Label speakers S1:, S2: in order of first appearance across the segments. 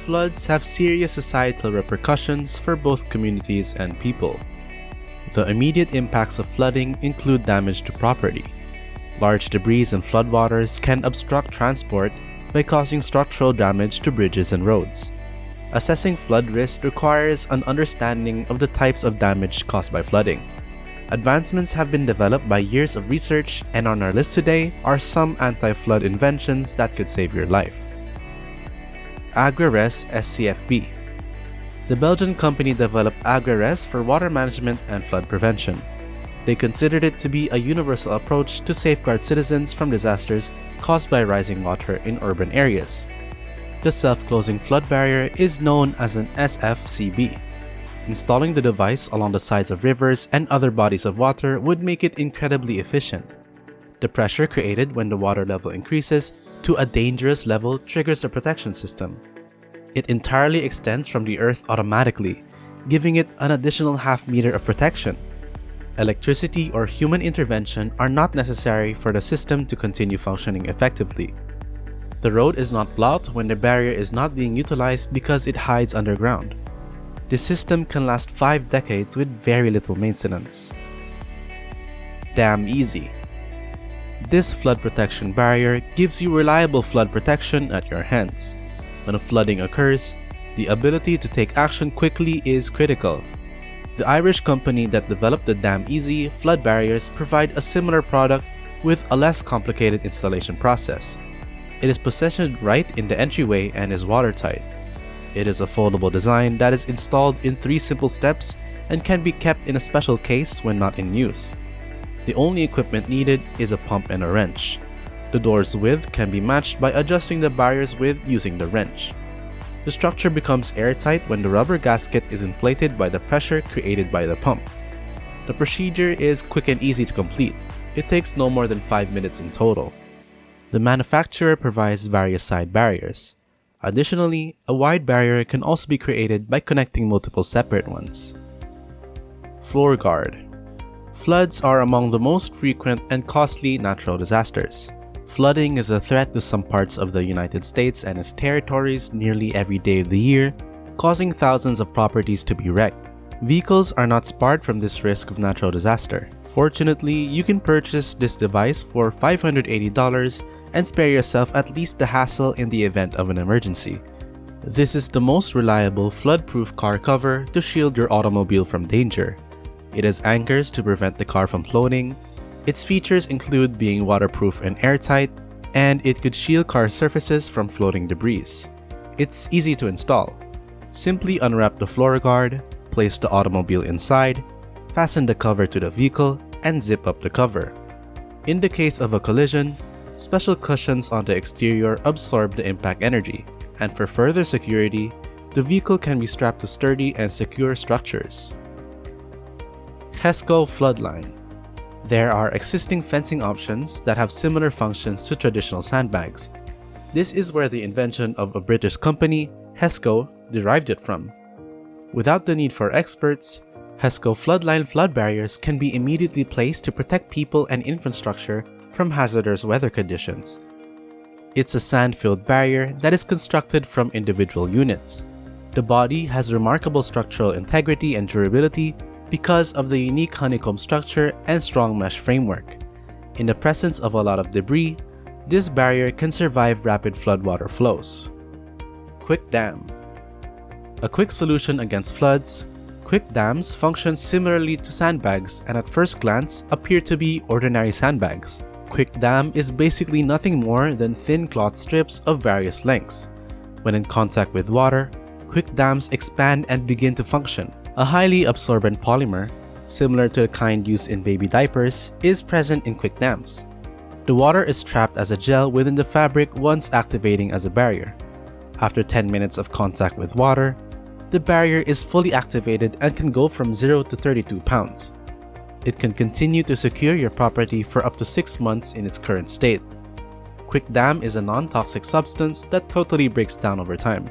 S1: floods have serious societal repercussions for both communities and people. The immediate impacts of flooding include damage to property. Large debris and floodwaters can obstruct transport by causing structural damage to bridges and roads. Assessing flood risk requires an understanding of the types of damage caused by flooding. Advancements have been developed by years of research, and on our list today are some anti-flood inventions that could save your life. Aggeres SCFB. The Belgian company developed Aggeres for water management and flood prevention. They considered it to be a universal approach to safeguard citizens from disasters caused by rising water in urban areas. The self-closing flood barrier is known as an SFCB. Installing the device along the sides of rivers and other bodies of water would make it incredibly efficient. The pressure created when the water level increases to a dangerous level triggers the protection system. It entirely extends from the earth automatically, giving it an additional half meter of protection. Electricity or human intervention are not necessary for the system to continue functioning effectively. The road is not blocked when the barrier is not being utilized because it hides underground. The system can last 5 decades with very little maintenance. Damn easy. This flood protection barrier gives you reliable flood protection at your hands. When a flooding occurs, the ability to take action quickly is critical. The Irish company that developed the Damn Easy flood barriers provide a similar product with a less complicated installation process. It is positioned right in the entryway and is watertight. It is a foldable design that is installed in 3 simple steps and can be kept in a special case when not in use. The only equipment needed is a pump and a wrench. The door's width can be matched by adjusting the barrier's width using the wrench. The structure becomes airtight when the rubber gasket is inflated by the pressure created by the pump. The procedure is quick and easy to complete. It takes no more than 5 minutes in total. The manufacturer provides various side barriers. Additionally, a wide barrier can also be created by connecting multiple separate ones. Floor guard. Floods are among the most frequent and costly natural disasters. Flooding is a threat to some parts of the United States and its territories nearly every day of the year, causing thousands of properties to be wrecked. Vehicles are not spared from this risk of natural disaster. Fortunately, you can purchase this device for $580 and spare yourself at least the hassle in the event of an emergency. This is the most reliable flood-proof car cover to shield your automobile from danger. It has anchors to prevent the car from floating. Its features include being waterproof and airtight, and it could shield car surfaces from floating debris. It's easy to install. Simply unwrap the floor guard, place the automobile inside, fasten the cover to the vehicle, and zip up the cover. In the case of a collision, special cushions on the exterior absorb the impact energy, and for further security, the vehicle can be strapped to sturdy and secure structures. HESCO Floodline. There are existing fencing options that have similar functions to traditional sandbags. This is where the invention of a British company, HESCO, derived it from. Without the need for experts, HESCO Floodline flood barriers can be immediately placed to protect people and infrastructure from hazardous weather conditions. It's a sand-filled barrier that is constructed from individual units. The body has remarkable structural integrity and durability because of the unique honeycomb structure and strong mesh framework. In the presence of a lot of debris, this barrier can survive rapid floodwater flows. Quick Dam. A quick solution against floods, quick dams function similarly to sandbags and at first glance appear to be ordinary sandbags. Quick dam is basically nothing more than thin cloth strips of various lengths. When in contact with water, quick dams expand and begin to function. A highly absorbent polymer, similar to the kind used in baby diapers, is present in quick dams. The water is trapped as a gel within the fabric once activating as a barrier. After 10 minutes of contact with water, the barrier is fully activated and can go from 0 to 32 pounds. It can continue to secure your property for up to 6 months in its current state. Quick Dam is a non-toxic substance that totally breaks down over time.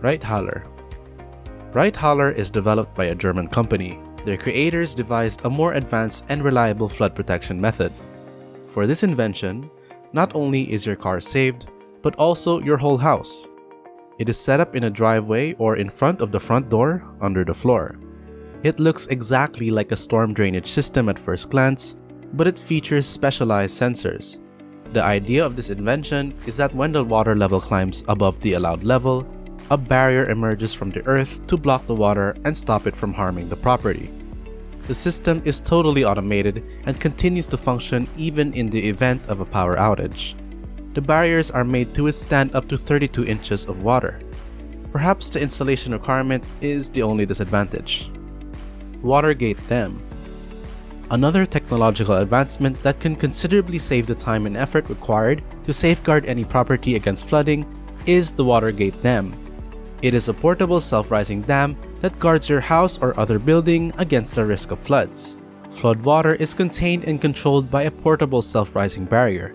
S1: Reitthaler. Reitthaler is developed by a German company. Their creators devised a more advanced and reliable flood protection method. For this invention, not only is your car saved, but also your whole house. It is set up in a driveway or in front of the front door under the floor. It looks exactly like a storm drainage system at first glance, but it features specialized sensors. The idea of this invention is that when the water level climbs above the allowed level, a barrier emerges from the earth to block the water and stop it from harming the property. The system is totally automated and continues to function even in the event of a power outage. The barriers are made to withstand up to 32 inches of water. Perhaps the installation requirement is the only disadvantage. Watergate dam. Another technological advancement that can considerably save the time and effort required to safeguard any property against flooding is the Watergate dam. It is a portable self-rising dam that guards your house or other building against the risk of floods. Flood water is contained and controlled by a portable self-rising barrier.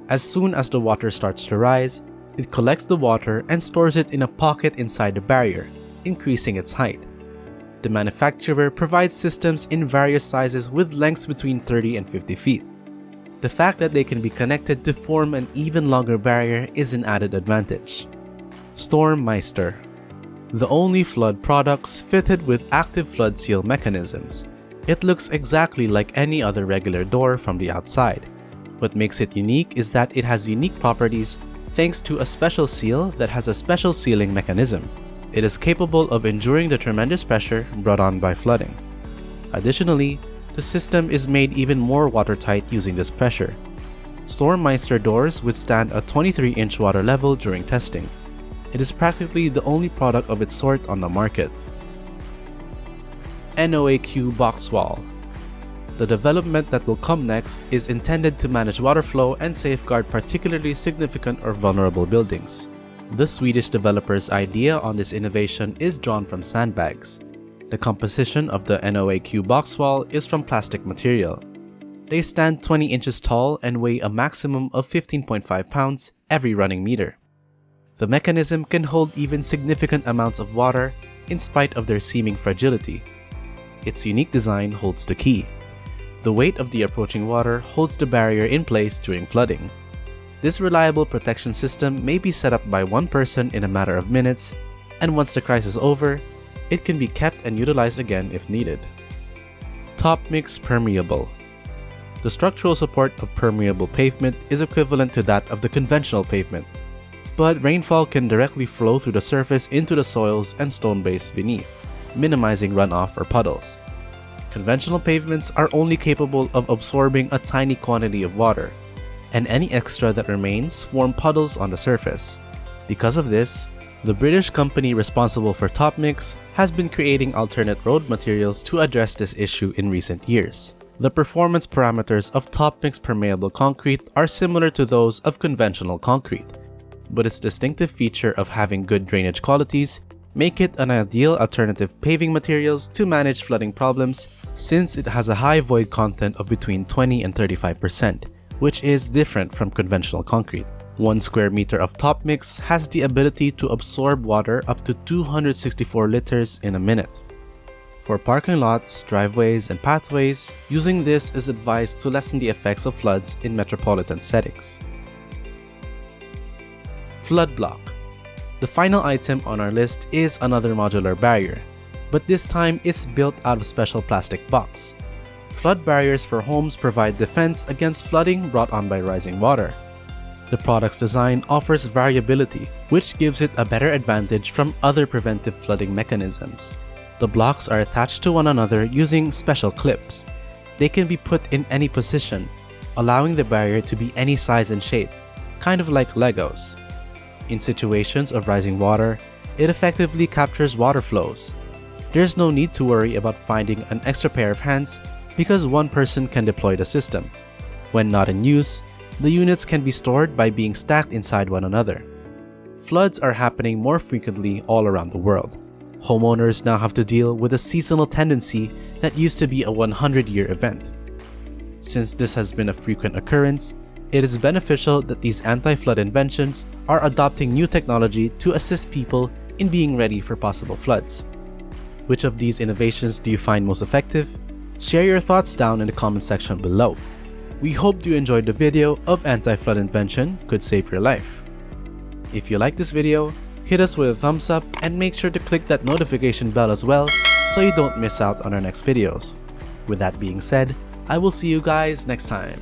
S1: As soon as the water starts to rise, it collects the water and stores it in a pocket inside the barrier, increasing its height. The manufacturer provides systems in various sizes with lengths between 30 and 50 feet. The fact that they can be connected to form an even longer barrier is an added advantage. StormMeister. The only flood products fitted with active flood seal mechanisms. It looks exactly like any other regular door from the outside. What makes it unique is that it has unique properties thanks to a special seal that has a special sealing mechanism. It is capable of enduring the tremendous pressure brought on by flooding. Additionally, the system is made even more watertight using this pressure. StormMeister doors withstand a 23-inch water level during testing. It is practically the only product of its sort on the market. NOAQ Boxwall. The development that will come next is intended to manage water flow and safeguard particularly significant or vulnerable buildings. The Swedish developer's idea on this innovation is drawn from sandbags. The composition of the NOAQ Boxwall is from plastic material. They stand 20 inches tall and weigh a maximum of 15.5 pounds every running meter. The mechanism can hold even significant amounts of water in spite of their seeming fragility. Its unique design holds the key. The weight of the approaching water holds the barrier in place during flooding. This reliable protection system may be set up by one person in a matter of minutes, and once the crisis is over, it can be kept and utilized again if needed. Topmix Permeable. The structural support of permeable pavement is equivalent to that of the conventional pavement, but rainfall can directly flow through the surface into the soils and stone base beneath, minimizing runoff or puddles. Conventional pavements are only capable of absorbing a tiny quantity of water, and any extra that remains form puddles on the surface. Because of this, the British company responsible for Topmix has been creating alternate road materials to address this issue in recent years. The performance parameters of Topmix permeable concrete are similar to those of conventional concrete, but its distinctive feature of having good drainage qualities make it an ideal alternative paving materials to manage flooding problems since it has a high void content of between 20 and 35%, which is different from conventional concrete. 1 square meter of Topmix has the ability to absorb water up to 264 liters in a minute. For parking lots, driveways, and pathways, using this is advised to lessen the effects of floods in metropolitan settings. FloodBlock. The final item on our list is another modular barrier, but this time it's built out of special plastic box. Flood barriers for homes provide defense against flooding brought on by rising water. The product's design offers variability, which gives it a better advantage from other preventive flooding mechanisms. The blocks are attached to one another using special clips. They can be put in any position, allowing the barrier to be any size and shape, kind of like Legos. In situations of rising water, it effectively captures water flows. There's no need to worry about finding an extra pair of hands because one person can deploy the system. When not in use, the units can be stored by being stacked inside one another. Floods are happening more frequently all around the world. Homeowners now have to deal with a seasonal tendency that used to be a 100-year event. Since this has been a frequent occurrence, it is beneficial that these anti-flood inventions are adopting new technology to assist people in being ready for possible floods. Which of these innovations do you find most effective? Share your thoughts down in the comment section below. We hope you enjoyed the video of anti-flood invention could save your life. If you like this video, hit us with a thumbs up and make sure to click that notification bell as well so you don't miss out on our next videos. With that being said, I will see you guys next time.